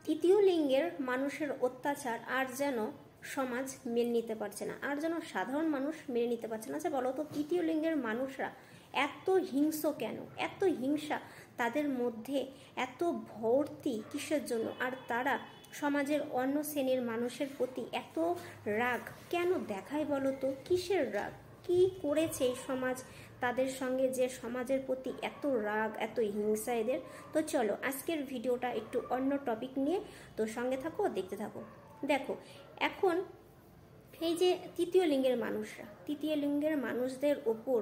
তৃতীয় লিঙ্গের মানুষের অত্যাচার আর যেন সমাজ মেনে নিতে পারছে না, আর যেন সাধারণ মানুষ মেনে নিতে পারছে না। আচ্ছা বলো তো, তৃতীয় লিঙ্গের মানুষরা এত হিংস্র কেন? এত হিংসা তাদের মধ্যে এত ভর্তি কিসের জন্য? আর তারা সমাজের অন্য শ্রেণীর মানুষের প্রতি এত রাগ কেন দেখায় বলো তো? কিসের রাগ? কি করেছে এই সমাজ তাদের সঙ্গে যে সমাজের প্রতি এত রাগ, এত হিংসা এদের? তো চলো আজকের ভিডিওটা একটু অন্য টপিক নিয়ে, তো সঙ্গে থাকো, দেখতে থাকো। দেখো এখন এই যে তৃতীয় লিঙ্গের মানুষদের ওপর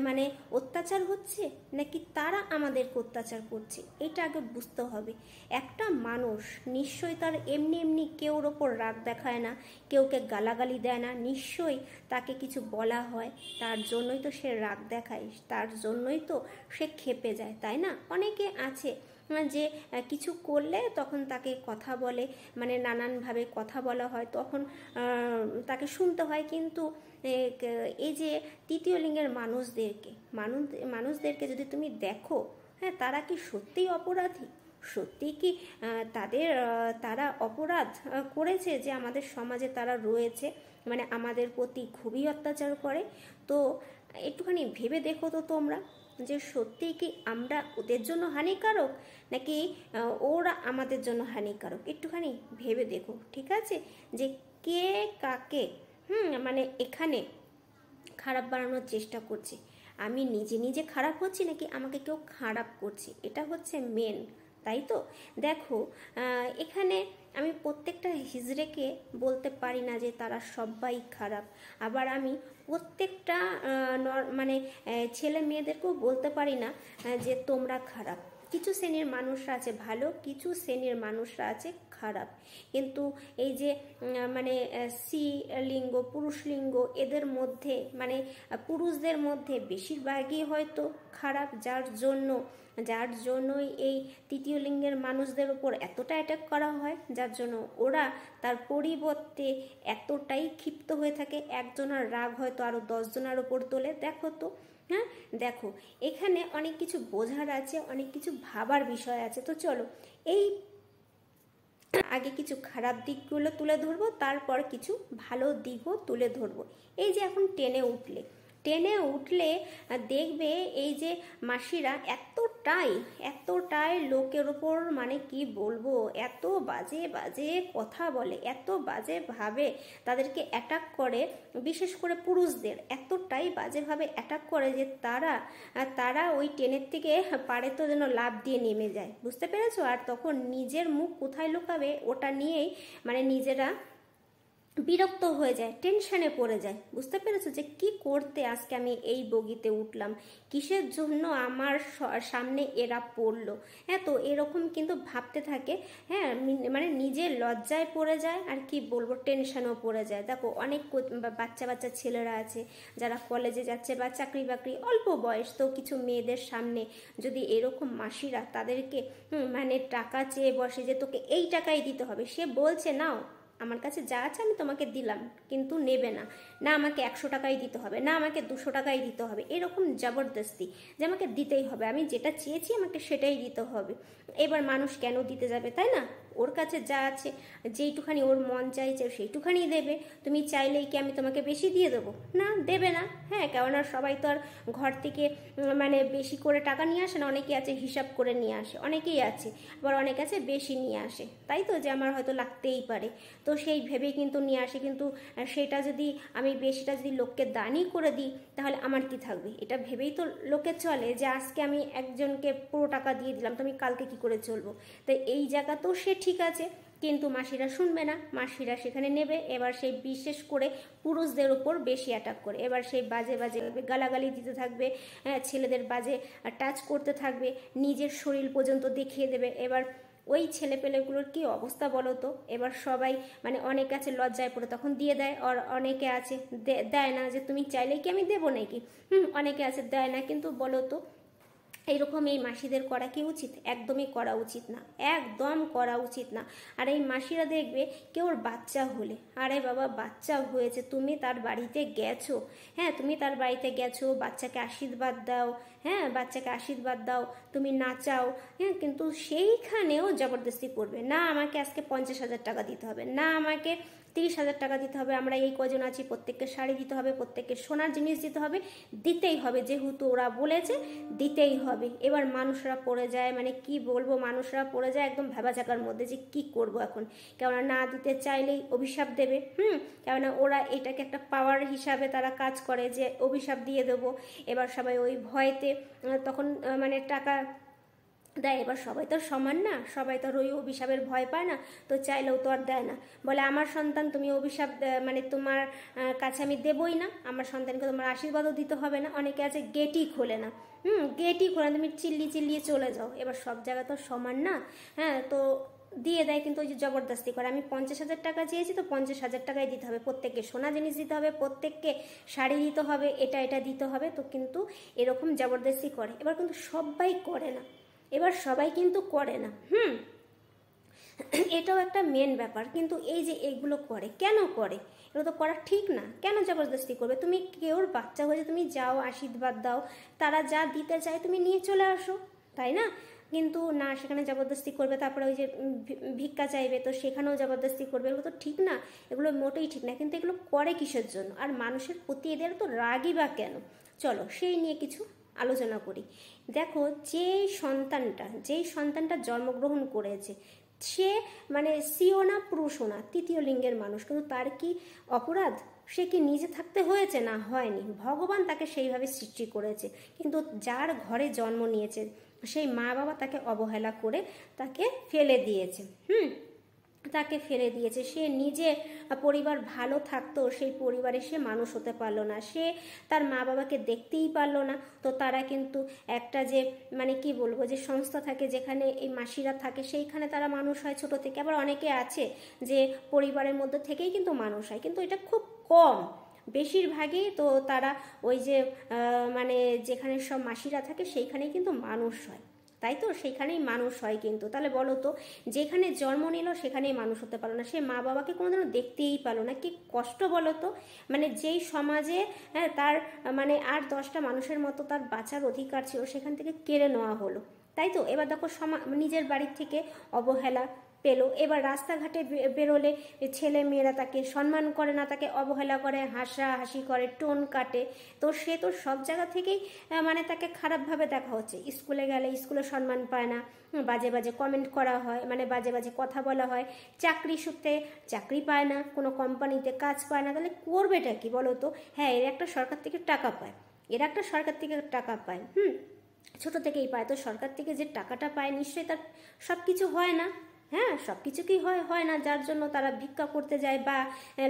মানে অত্যাচার হচ্ছে, নাকি তারা আমাদেরকে অত্যাচার করছে, এটা আগে বুঝতে হবে। একটা মানুষ নিশ্চয়ই তার এমনি এমনি কেউর ওপর রাগ দেখায় না, কেউকে গালাগালি দেয় না, নিশ্চয়ই তাকে কিছু বলা হয়, তার জন্যই তো সে রাগ দেখায়, তার জন্যই তো সে ক্ষেপে যায়, তাই না? অনেকে আছে যে কিছু করলে তখন তাকে কথা বলে, মানে নানানভাবে কথা বলা হয়, তখন তাকে শুনতে হয়। কিন্তু এই যে তৃতীয় লিঙ্গের মানুষদেরকে যদি তুমি দেখো, হ্যাঁ, তারা কি সত্যিই অপরাধী? সত্যি কি তারা অপরাধ করেছে যে আমাদের সমাজে তারা রয়েছে, মানে আমাদের প্রতি খুবই অত্যাচার করে? তো একটুখানি ভেবে দেখো তো তোমরা, যে সত্যি কি আমরা ওদের জন্য হানিকারক, নাকি ওরা আমাদের জন্য হানিকারক? একটুখানি ভেবে দেখো, ঠিক আছে? যে কে কাকে মানে এখানে খারাপ বানানোর চেষ্টা করছে। আমি নিজে নিজে খারাপ হচ্ছি, নাকি আমাকে কেউ খারাপ করছে? এটা হচ্ছে মেন, তাই তো? দেখো এখানে আমি প্রত্যেকটা হিজড়েকে বলতে পারি না যে তারা সবাই খারাপ, আবার আমি প্রত্যেকটা মানে ছেলে মেয়েদেরকেও বলতে পারি না যে তোমরা খারাপ। কিছু শ্রেণীর মানুষরা আছে ভালো, কিছু শ্রেণীর মানুষরা আছে খারাপ। কিন্তু এই যে মানে স্ত্রী লিঙ্গ পুরুষ লিঙ্গ এদের মধ্যে, মানে পুরুষদের মধ্যে বেশিরভাগই হয়তো খারাপ, যার জন্যই এই তৃতীয় লিঙ্গের মানুষদের উপর এতটা অ্যাটাক করা হয়, যার জন্য ওরা তার পরিবর্তে এতটাই ক্ষিপ্ত হয়ে থাকে, একজনের রাগ হয়তো আরও 10 জনের ওপর তোলে। দেখো তো, হ্যাঁ দেখো এখানে অনেক কিছু বোঝার আছে, অনেক কিছু ভাবার বিষয় আছে। তো চলো এই আগে কিছু খারাপ দিকগুলো তুলে ধরবো, তারপর কিছু ভালো দিকও তুলে ধরবো। এই যে এখন ট্রেনে উঠলে দেখবে এই যে মাসিরা এতটাই লোকের ওপর, মানে কি বলবো, এত বাজে বাজে কথা বলে, এত বাজেভাবে তাদেরকে অ্যাটাক করে, বিশেষ করে পুরুষদের এতটাই বাজেভাবে অ্যাটাক করে যে তারা ওই ট্রেনের থেকে পারে তো যেন লাফ দিয়ে নেমে যায়, বুঝতে পেরেছো? আর তখন নিজের মুখ কোথায় লুকাবে ওটা নিয়েই মানে নিজেরা বিরক্ত হয়ে যায়, টেনশনে পড়ে যায়, বুঝতে পেরেছো? যে কি করতে আজকে আমি এই বগিতে উঠলাম, কিসের জন্য আমার সামনে এরা পড়লো, হ্যাঁ। তো এরকম কিন্তু ভাবতে থাকে, হ্যাঁ, মানে নিজের লজ্জায় পড়ে যায়, আর কি বলবো, টেনশনও পড়ে যায়। দেখো অনেক বাচ্চা ছেলেরা আছে যারা কলেজে যাচ্ছে বা চাকরি বাকরি অল্প বয়স, তো কিছু মেয়েদের সামনে যদি এরকম মাসিরা তাদেরকে মানে টাকা চেয়ে বসে যে তোকে এই টাকাই দিতে হবে, সে বলছে নাও আমার কাছে যা আছে আমি তোমাকে দিলাম, কিন্তু নেবে না, না আমাকে 100 টাকাই দিতে হবে, না আমাকে 200 টাকাই দিতে হবে, এরকম জবরদস্তি যে আমাকে দিতেই হবে, আমি যেটা চেয়েছি আমাকে সেটাই দিতে হবে। এবার মানুষ কেন দিতে যাবে, তাই না? ওর কাছে যা আছে, যেইটুখানি ওর মন চাইছে সেইটুখানি দেবে। তুমি চাইলেই কি আমি তোমাকে বেশি দিয়ে দেবো? না, দেবে না, হ্যাঁ। কেননা সবাই তো আর ঘর থেকে মানে বেশি করে টাকা নিয়ে আসে না, অনেকেই আছে হিসাব করে নিয়ে আসে, অনেকেই আছে, আবার অনেক আছে বেশি নিয়ে আসে, তাই তো, যে আমার হয়তো লাগতেই পারে, তো সেই ভেবেই কিন্তু নিয়ে আসে। কিন্তু সেটা যদি আমি বেশিটা যদি লোককে দানই করে দিই, তাহলে আমার কি থাকবে? এটা ভেবেই তো লোকে চলে, যে আজকে আমি একজনকে পুরো টাকা দিয়ে দিলাম, তো আমি কালকে কি করে চলবো? তাই এই জায়গা তো সে ঠিক আছে, কিন্তু মাসিরা শুনবে না, মাসিরা সেখানে নেবে। এবার সেই বিশেষ করে পুরুষদের উপর বেশি অ্যাটাক করে, এবার সেই বাজে গালাগালি দিতে থাকবে, ছেলেদের বাজে টাচ করতে থাকবে, নিজের শরীর পর্যন্ত দেখিয়ে দেবে। এবার ওই ছেলেপেলেগুলোর কি অবস্থা বলো তো? এবার সবাই মানে অনেক আছে লজ্জায় পড়ে তখন দিয়ে দেয়, আর অনেকে আছে দেয় না, যে তুমি চাইলেই কি আমি দেবো নাকি? অনেকে আছে দেয় না। কিন্তু বলো তো এইরকম এই মাসিদের করা কি উচিত? একদমই করা উচিত না, একদম করা উচিত না। আর এই মাসিরা দেখবে কেউ ওর বাচ্চা হলে, আরে বাবা বাচ্চা হয়েছে, তুমি তার বাড়িতে গেছো, হ্যাঁ তুমি তার বাড়িতে গেছো, বাচ্চাকে আশীর্বাদ দাও, হ্যাঁ বাচ্চাকে আশীর্বাদ দাও, তুমি নাচাও, হ্যাঁ কিন্তু সেইখানেও জবরদস্তি করবে না, আমাকে আজকে 50,000 টাকা দিতে হবে, না আমাকে 30,000 টাকা দিতে হবে, আমরা এই কজন আছি প্রত্যেককে শাড়ি দিতে হবে, প্রত্যেককে সোনার জিনিস দিতে হবে, দিতেই হবে, যেহেতু ওরা বলেছে দিতেই হবে। এবার মানুষরা পড়ে যায়, মানে কি বলবো, মানুষরা পড়ে যায় একদম ভেবাচাকার মধ্যে যে কি করব এখন, কেননা না দিতে চাইলেই অভিশাপ দেবে, কেননা ওরা এটাকে একটা পাওয়ার হিসাবে তারা কাজ করে যে অভিশাপ দিয়ে দেবো। এবার সবাই ওই ভয়েতে তখন মানে টাকা দেয়। এবার সবাই তো আর সমান না, সবাই তো আর ওই অভিশাপের ভয় পায় না, তো চাইলেও তো আর দেয় না, বলে আমার সন্তান তুমি অভিশাপ মানে তোমার কাছে আমি দেবই না, আমার সন্তানকে তোমার আশীর্বাদও দিতে হবে না। অনেকে আছে গেটই খোলে না, গেটই খোলে না, তুমি চিল্লিয়ে চলে যাও। এবার সব জায়গা তো সমান না, হ্যাঁ তো দিয়ে দেয়, কিন্তু ওই যে জবরদস্তি করে, আমি 50,000 টাকা চেয়েছি তো 50,000 টাকাই দিতে হবে, প্রত্যেককে সোনা জিনিস দিতে হবে, প্রত্যেককে শাড়ি দিতে হবে, এটা দিতে হবে, তো কিন্তু এরকম জবরদস্তি করে। এবার কিন্তু সবাই করে না, এবার সবাই কিন্তু করে না, এটাও একটা মেন ব্যাপার। কিন্তু এই যে এইগুলো করে, কেন করে? এগুলো তো করা ঠিক না, কেন জবরদস্তি করবে? তুমি কেউর বাচ্চা হয়েছে, তুমি যাও আশীর্বাদ দাও, তারা যা দিতে চায় তুমি নিয়ে চলে আসো, তাই না? কিন্তু না, সেখানে জবরদস্তি করবে, তারপরে ওই যে ভিক্ষা চাইবে, তো সেখানেও জবরদস্তি করবে, এগুলো তো ঠিক না, এগুলো মোটেই ঠিক না। কিন্তু এগুলো করে কিসের জন্য? আর মানুষের প্রতি এদের তো রাগই বা কেন? চলো সেই নিয়ে কিছু আলোচনা করি। দেখো, যেই সন্তানটা জন্মগ্রহণ করেছে, সে মানে স্ত্রীও না পুরুষও না, তৃতীয় লিঙ্গের মানুষ, কিন্তু তার কি অপরাধ? সে কি নিজে থাকতে হয়েছে? না, হয়নি, ভগবান তাকে সেইভাবে সৃষ্টি করেছে। কিন্তু যার ঘরে জন্ম নিয়েছে সেই মা বাবা তাকে অবহেলা করে তাকে ফেলে দিয়েছে, তাকে ফেলে দিয়েছে। সে নিজে পরিবার ভালো থাকতো, সেই পরিবারে সে মানুষ হতে পারলো না, সে তার মা বাবাকে দেখতেই পারলো না। তো তারা কিন্তু একটা যে মানে কি বলবো, যে সংস্থা থাকে যেখানে এই মাসিরা থাকে, সেইখানে তারা মানুষ হয় ছোট থেকে। আবার অনেকে আছে যে পরিবারের মধ্যে থেকেই কিন্তু মানুষ হয়, কিন্তু এটা খুব কম, বেশিরভাগই তো তারা ওই যে মানে যেখানে সব মাসিরা থাকে সেইখানেই কিন্তু মানুষ হয়, তাই তো, সেইখানেই মানুষ হয়। কিন্তু তাহলে বলো তো, যেখানে জন্ম নিল সেখানেই মানুষ হতে পারলো না, সে মা বাবাকে কোনোদিনও দেখতেই পারলো না, কি কষ্ট বলো তো। মানে যেই সমাজে তার মানে আর 10টা মানুষের মতো তার বাঁচার অধিকার ছিল, সেখান থেকে কেড়ে নেওয়া হলো, তাই তো। এবার দেখো নিজের বাড়ির থেকে অবহেলা পেলো, এবার রাস্তাঘাটে বেরোলে ছেলে মেয়েরা তাকে সম্মান করে না, তাকে অবহেলা করে, হাসাহাসি করে, টোন কাটে। তো সে তো সব জায়গা থেকেই মানে তাকে খারাপভাবে দেখা হচ্ছে। স্কুলে গেলে স্কুলে সম্মান পায় না, বাজে বাজে কমেন্ট করা হয়, মানে বাজে বাজে কথা বলা হয়। চাকরি সূত্রে চাকরি পায় না, কোনো কোম্পানিতে কাজ পায় না, তাহলে করবেটা কি বলো তো? হ্যাঁ, এর একটা সরকার থেকে টাকা পায়, ছোট থেকেই পায়, তো সরকার থেকে যে টাকাটা পায় নিশ্চয়ই তার সব কিছু হয় না, হ্যাঁ সব কিছু কি হয় না, যার জন্য তারা ভিক্ষা করতে যায়, বা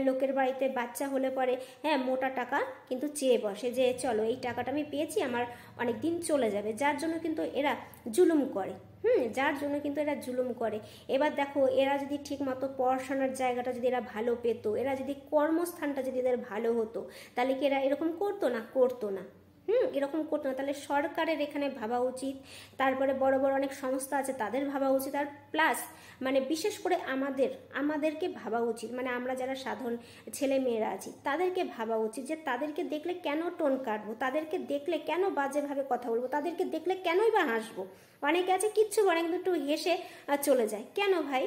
লোকের বাড়িতে বাচ্চা হলে পরে মোটা টাকা কিন্তু চেয়ে বসে, যে চলো এই টাকাটা আমি পেয়েছি, আমার অনেক দিন চলে যাবে, যার জন্য কিন্তু এরা জুলুম করে, এবার দেখো, এরা যদি ঠিক মতো পড়াশোনার জায়গাটা যদি এরা ভালো পেতো, এরা যদি কর্মস্থানটা যদি এদের ভালো হতো, তাহলে কি এরা এরকম করতো না? এরকম করতো না। তাহলে সরকারের এখানে ভাবা উচিত, তারপরে বড় বড় অনেক সংস্থা আছে তাদের ভাবা উচিত, আর প্লাস মানে বিশেষ করে আমাদেরকে ভাবা উচিত, মানে আমরা যারা সাধারণ ছেলে মেয়েরা আছি তাদেরকে ভাবা উচিত, যে তাদেরকে দেখলে কেন টোন কাটবো, তাদেরকে দেখলে কেন বাজেভাবে কথা বলবো, তাদেরকে দেখলে কেনই বা হাসবো। অনেকে আছে কিচ্ছু বলে কিন্তু একটু হেসে চলে যায়, কেন ভাই,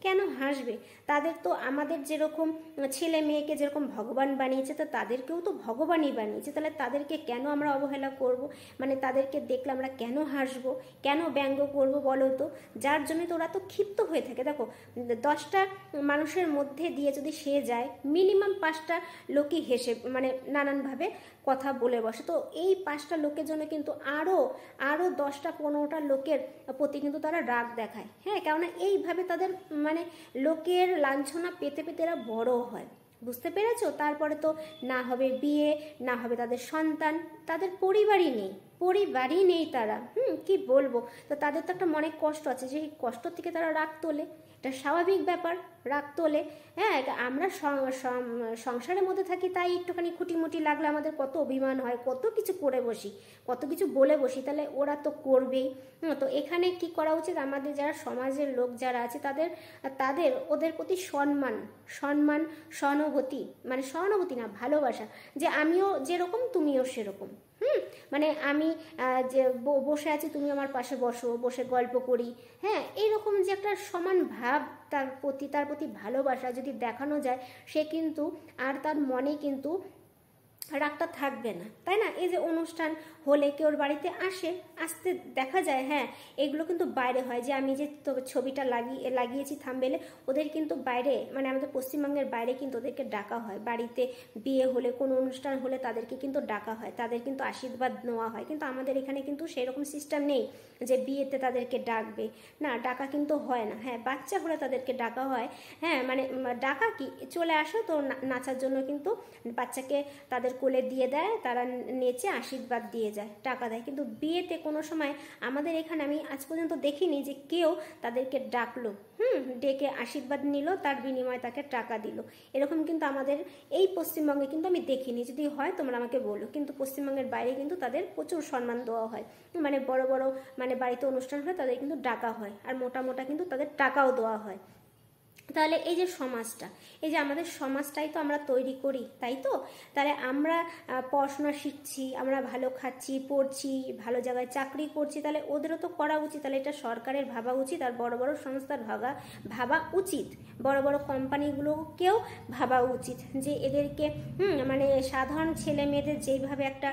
কেন হাসবে? তাদের তো আমাদের যেরকম ছেলে মেয়েকে যেরকম ভগবান বানিয়েছে, তো তাদেরকেও তো ভগবানই বানিয়েছে, তাহলে তাদেরকে কেন আমরা অবহেলা করব? মানে তাদেরকে দেখলে আমরা কেন হাসবো, কেন ব্যঙ্গ করব বলো তো? যার জন্য তো ওরা তো ক্ষিপ্ত হয়ে থাকে। দেখো, 10টা মানুষের মধ্যে দিয়ে যদি সে যায়, মিনিমাম 5টা লোকই হেসে মানে নানানভাবে কথা বলে বসে, তো এই 5টা লোকের জন্য কিন্তু আরও 10টা 15টা লোকের প্রতি কিন্তু তারা রাগ দেখায়, হ্যাঁ, কেননা এইভাবে তাদের মানে লোকের লাঞ্ছনা পেতে পেতে এরা বড় হয়, বুঝতে পেরেছো? তারপরে তো না হবে বিয়ে, না হবে তাদের সন্তান, তাদের পরিবারই নেই, পরিবারই নেই তারা। কি বলবো, তো তাদের তো একটা মনে কষ্ট আছে, যে কষ্ট থেকে তারা রাগ তোলে, এটা স্বাভাবিক ব্যাপার, রাগ তোলে। হ্যাঁ, আমরা সংসারের মধ্যে থাকি, তাই একটুখানি খুঁটিমুটি লাগলে আমাদের কত অভিমান হয়, কত কিছু করে বসি, কত কিছু বলে বসি, তাহলে ওরা তো করবেই। তো এখানে কি করা উচিত, আমাদের যারা সমাজের লোক যারা আছে তাদের তাদের ওদের প্রতি সম্মান, সহানুভূতি, মানে সহানুভূতি না, ভালোবাসা, যে আমিও যেরকম তুমিও সেরকম। মানে আমি যে বসে আছি, তুমি আমার পাশে বসো, বসে গল্প করি। হ্যাঁ, এইরকম যে একটা সমান ভাব, তার প্রতি ভালোবাসা যদি দেখানো যায়, সে কিন্তু আর তার মনে কিন্তু রাগটা থাকবে না, তাই না? এই যে অনুষ্ঠান হলে কেউ বাড়িতে আসতে দেখা যায়, হ্যাঁ, এগুলো কিন্তু বাইরে হয়, যে আমি যে ছবিটা লাগিয়েছি থাম্বনেলে, ওদের কিন্তু বাইরে, মানে আমাদের পশ্চিমবঙ্গের বাইরে কিন্তু ওদেরকে ডাকা হয়, বাড়িতে বিয়ে হলে, কোনো অনুষ্ঠান হলে তাদেরকে কিন্তু ডাকা হয়, তাদের কিন্তু আশীর্বাদ নেওয়া হয়। কিন্তু আমাদের এখানে কিন্তু সেরকম সিস্টেম নেই যে বিয়েতে তাদেরকে ডাকবে, না, ডাকা কিন্তু হয় না। হ্যাঁ, বাচ্চা হলে তাদেরকে ডাকা হয়, হ্যাঁ, মানে ডাকা কি, চলে আসো তো নাচার জন্য, কিন্তু বাচ্চাকে তাদের কোলে দিয়ে দেয়, তারা নেচে আশীর্বাদ দিয়ে যায়, টাকা দেয়। কিন্তু বিয়েতে কোনো সময় আমাদের এখানে আমি আজ পর্যন্ত দেখিনি যে কেউ তাদেরকে ডাকলো, ডেকে আশীর্বাদ নিল, তার বিনিময়ে তাকে টাকা দিল, এরকম কিন্তু আমাদের এই পশ্চিমবঙ্গে কিন্তু আমি দেখিনি। যদি হয় তোমরা আমাকে বলো। কিন্তু পশ্চিমবঙ্গের বাইরে কিন্তু তাদের প্রচুর সম্মান দেওয়া হয়, মানে বড় বড় মানে বাড়িতে অনুষ্ঠান হলে তাদের কিন্তু ডাকা হয়, আর মোটা কিন্তু তাদের টাকাও দেওয়া হয়। তাহলে এই যে সমাজটা, এই যে আমাদের সমাজটাই তো আমরা তৈরি করি, তাই তো? তাহলে আমরা পড়াশোনা শিখছি, আমরা ভালো খাচ্ছি, পড়ছি, ভালো জায়গায় চাকরি করছি, তাহলে ওদেরও তো করা উচিত। তাহলে এটা সরকারের ভাবা উচিত, আর বড় বড় সংস্থার ভাবা উচিত, বড় বড় কোম্পানিগুলোকেও ভাবা উচিত, যে এদেরকে মানে সাধারণ ছেলে মেয়েদের যেইভাবে একটা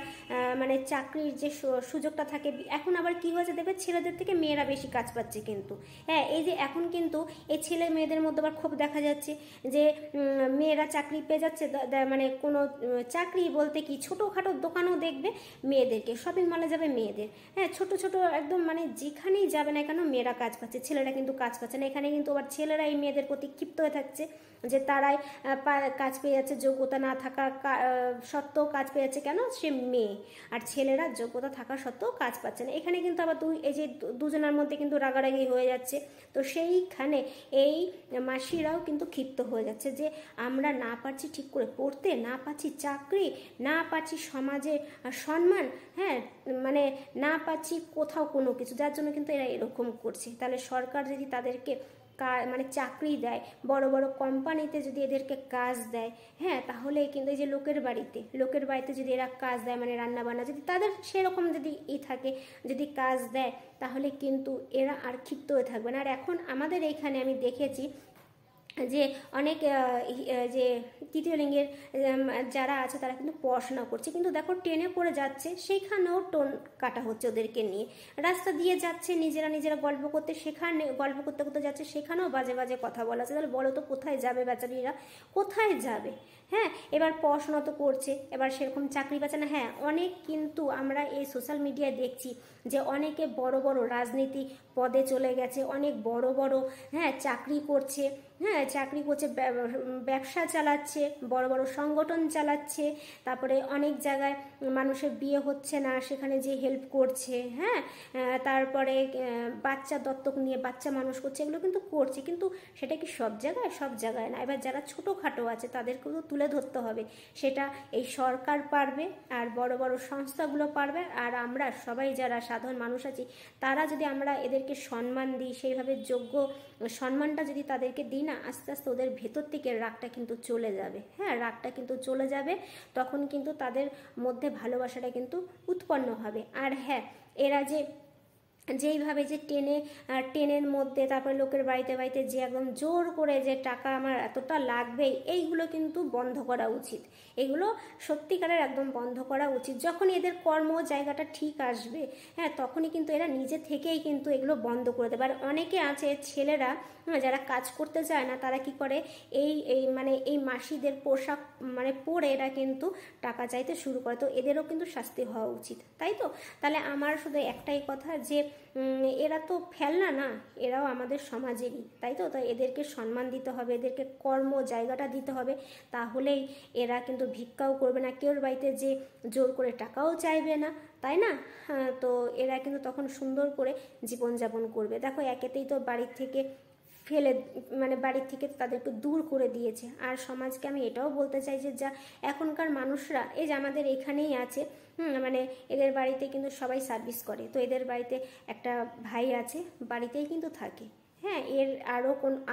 মানে চাকরির যে সুযোগটা থাকে, এখন আবার কি হয়েছে দেখবে, ছেলেদের থেকে মেয়েরা বেশি কাজ পাচ্ছে কিন্তু। হ্যাঁ, এই যে এখন কিন্তু এই ছেলে মেয়েদের মধ্যে আবার খুব দেখা যাচ্ছে যে মেয়েরা চাকরি পেয়ে যাচ্ছে, মানে কোনো চাকরি বলতে কি, ছোটোখাটো দোকানও দেখবে মেয়েদেরকে, শপিং মলে যাবে মেয়েদের, হ্যাঁ, ছোট ছোট একদম, মানে যেখানেই যাবে না কেন মেয়েরা কাজ পাচ্ছে, ছেলেরা কিন্তু কাজ পাচ্ছে না। এখানে কিন্তু আবার ছেলেরা এই মেয়েদের প্রতি ক্ষিপ্ত হয়ে থাকছে, যে তারাই কাজ পেয়ে যাচ্ছে, যোগ্যতা না থাকা সত্ত্বেও কাজ পেয়ে যাচ্ছে, কেন, সে মেয়ে, আর ছেলেরা যোগ্যতা থাকা সত্ত্বেও কাজ পাচ্ছে না। এখানে কিন্তু আবার এই যে দুজনের মধ্যে কিন্তু রাগারাগি হয়ে যাচ্ছে। তো সেইখানে এই মাসিরাও কিন্তু ক্ষিপ্ত হয়ে যাচ্ছে, যে আমরা না পারছি ঠিক করে পড়তে, না পাচ্ছি চাকরি, না পাচ্ছি সমাজে সম্মান, হ্যাঁ, মানে না পাচ্ছি কোথাও কোনো কিছু, যার জন্য কিন্তু এরা এরকম করছে। তাহলে সরকার যদি তাদেরকে মানে চাকরি দেয়, বড় বড় কোম্পানিতে যদি এদেরকে কাজ দেয়, হ্যাঁ, তাহলে কিন্তু এই যে লোকের বাড়িতে যদি এরা কাজ দেয়, মানে রান্না বান্না যদি তাদের সেরকম যদি থাকে, যদি কাজ দেয়, তাহলে কিন্তু এরা আর ক্ষিপ্ত হয়ে থাকবে না। আর এখন আমাদের এইখানে আমি দেখেছি যে অনেক যে তৃতীয় লিঙ্গের যারা আছে তারা কিন্তু পড়াশোনা করছে, কিন্তু দেখো ট্রেনে পড়ে যাচ্ছে, সেইখানেও টোন কাটা হচ্ছে ওদেরকে নিয়ে, রাস্তা দিয়ে যাচ্ছে নিজেরা গল্প করতে, সেখানে গল্প করতে করতে যাচ্ছে, সেখানেও বাজে বাজে কথা বলা আছে। তাহলে বলো তো কোথায় যাবে বেচারিরা, কোথায় যাবে? হ্যাঁ, এবার পড়াশোনা তো করছে, এবার সেরকম চাকরি পাচ্ছে না। হ্যাঁ, অনেক কিন্তু আমরা এই সোশ্যাল মিডিয়ায় দেখছি যে অনেকে বড় বড় রাজনীতি পদে চলে গেছে, অনেক বড় বড়, হ্যাঁ, চাকরি করছে, ব্যবসা চালাচ্ছে, বড় বড় সংগঠন চালাচ্ছে, তারপরে অনেক জায়গায় মানুষের বিয়ে হচ্ছে না, সেখানে যে হেল্প করছে, হ্যাঁ, তারপরে বাচ্চা দত্তক নিয়ে বাচ্চা মানুষ করছে, এগুলো কিন্তু করছে। কিন্তু সেটা কি সব জায়গায় না। এবার যারা ছোটোখাটো আছে তাদেরকেও তো তুলে ধরতে হবে, সেটা এই সরকার পারবে, আর বড় বড় সংস্থাগুলো পারবে, আর আমরা সবাই যারা সাধারণ মানুষ আছি তারা যদি আমরা এদেরকে সম্মান দিই, সেইভাবে যোগ্য সম্মানটা যদি তাদেরকে দিই না, আস্তে আস্তে ওদের ভেতর থেকে রাগটা কিন্তু চলে যাবে। হ্যাঁ, রাগটা কিন্তু চলে যাবে, তখন কিন্তু তাদের মধ্যে ভালোবাসাটা কিন্তু উৎপন্ন হবে। আর হ্যাঁ, এরা যেইভাবে যে ট্রেনের মধ্যে, তারপরে লোকের বাড়িতে যে একদম জোর করে যে টাকা আমার এতটা লাগবেই, এইগুলো কিন্তু বন্ধ করা উচিত, এগুলো সত্যিকারের একদম বন্ধ করা উচিত। যখন এদের কর্ম জায়গাটা ঠিক আসবে, হ্যাঁ, তখনই কিন্তু এরা নিজে থেকেই কিন্তু এগুলো বন্ধ করে দেবে। আর অনেকে আছে ছেলেরা যারা কাজ করতে চায় না তারা কি করে, এই এই মানে এই মাসিদের পোশাক মানে পরে এরা কিন্তু টাকা চাইতে শুরু করে। তো এদেরও কিন্তু শাস্তি হওয়া উচিত, তাই তো? তাহলে আমার শুধু একটাই কথা যে এরা তো ফেলনা না, এরাও আমাদের সমাজেরই, তাই তো? তাই এদেরকে সম্মান দিতে হবে, এদেরকে কর্ম জায়গাটা দিতে হবে, তাহলেই এরা কিন্তু ভিক্ষাও করবে না, কেউর বাড়িতে যে জোর করে টাকাও চাইবে না, তাই না? তো এরা কিন্তু তখন সুন্দর করে জীবনযাপন করবে। দেখো একেতেই তো বাড়ির থেকে ফেলে মানে বাড়ির থেকে তাদেরকে দূর করে দিয়েছে। আর সমাজকে আমি এটাও বলতে চাই যে যা এখনকার মানুষরা এই যে আমাদের এখানেই আছে, মানে এদের বাড়িতে কিন্তু সবাই সার্ভিস করে, তো এদের বাড়িতে একটা ভাই আছে, বাড়িতেই কিন্তু থাকে। হ্যাঁ, এর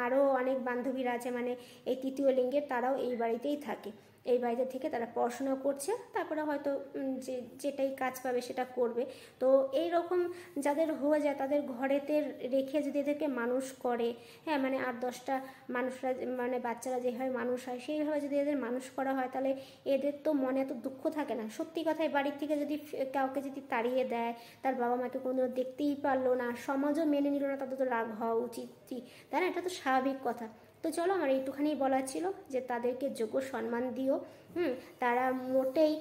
আরও অনেক বান্ধবীরা আছে, মানে এই তৃতীয় লিঙ্গের, তারাও এই বাড়িতেই থাকে। এই বাড়িতে থেকে তারা পড়াশোনা করছে, তারপরে হয়তো যেটাই কাজ পাবে সেটা করবে। তো এই রকম যাদের হয়ে যায় তাদের ঘরেতে রেখে যদি এদেরকে মানুষ করে, হ্যাঁ মানে 8-10টা মানুষরা মানে বাচ্চারা যেভাবে মানুষ হয় সেইভাবে যদি এদের মানুষ করা হয়, তাহলে এদের তো মনে এত দুঃখ থাকে না। সত্যি কথাই, বাড়ির থেকে যদি কাউকে যদি তাড়িয়ে দেয়, তার বাবা মাকে কোনো দেখতেই পারলো না, সমাজও মেনে নিল না, তাদের তো রাগ হওয়া উচিত, তাই না? এটা তো স্বাভাবিক কথা। তো চলো, আমার এইটুখানি বলার ছিল যে তাদেরকে যোগ্য সম্মান দিও। তারা মোটেই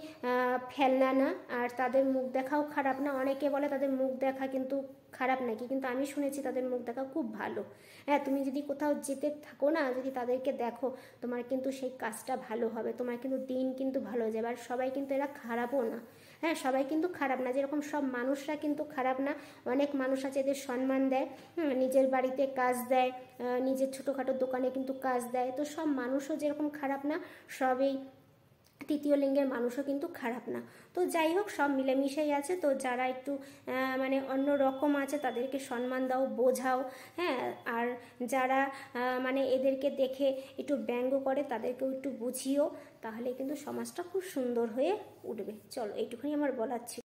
ফেলনা না, আর তাদের মুখ দেখাও খারাপ না। অনেকে বলে তাদের মুখ দেখা কিন্তু খারাপ নাকি, কিন্তু আমি শুনেছি তাদের মুখ দেখা খুব ভালো। হ্যাঁ, তুমি যদি কোথাও যেতে থাকো না, যদি তাদেরকে দেখো, তোমার কিন্তু সেই কাজটা ভালো হবে, তোমার কিন্তু দিন কিন্তু ভালো হয়ে যাবে। আর সবাই কিন্তু এরা খারাপও না, হ্যাঁ সবাই কিন্তু খারাপ না, যেরকম সব মানুষরা কিন্তু খারাপ না। অনেক মানুষ আছে এদের সম্মান দেয়, নিজের বাড়িতে কাজ দেয়, নিজের ছোটোখাটো দোকানে কিন্তু কাজ দেয়। তো সব মানুষও যেরকম খারাপ না, সবই তৃতীয় লিঙ্গের মানুষও কিন্তু খারাপ না। তো যাই হোক, সব মিলেমিশেই আছে। তো যারা একটু মানে অন্য রকম আছে তাদেরকে সম্মান দাও, বোঝাও, হ্যাঁ। আর যারা মানে এদেরকে দেখে একটু ব্যঙ্গ করে তাদেরকেও একটু বুঝিও, তাহলে কিন্তু সমাজটা খুব সুন্দর হয়ে উঠবে। চলো, এইটুকুনি আমার বলার ছিল।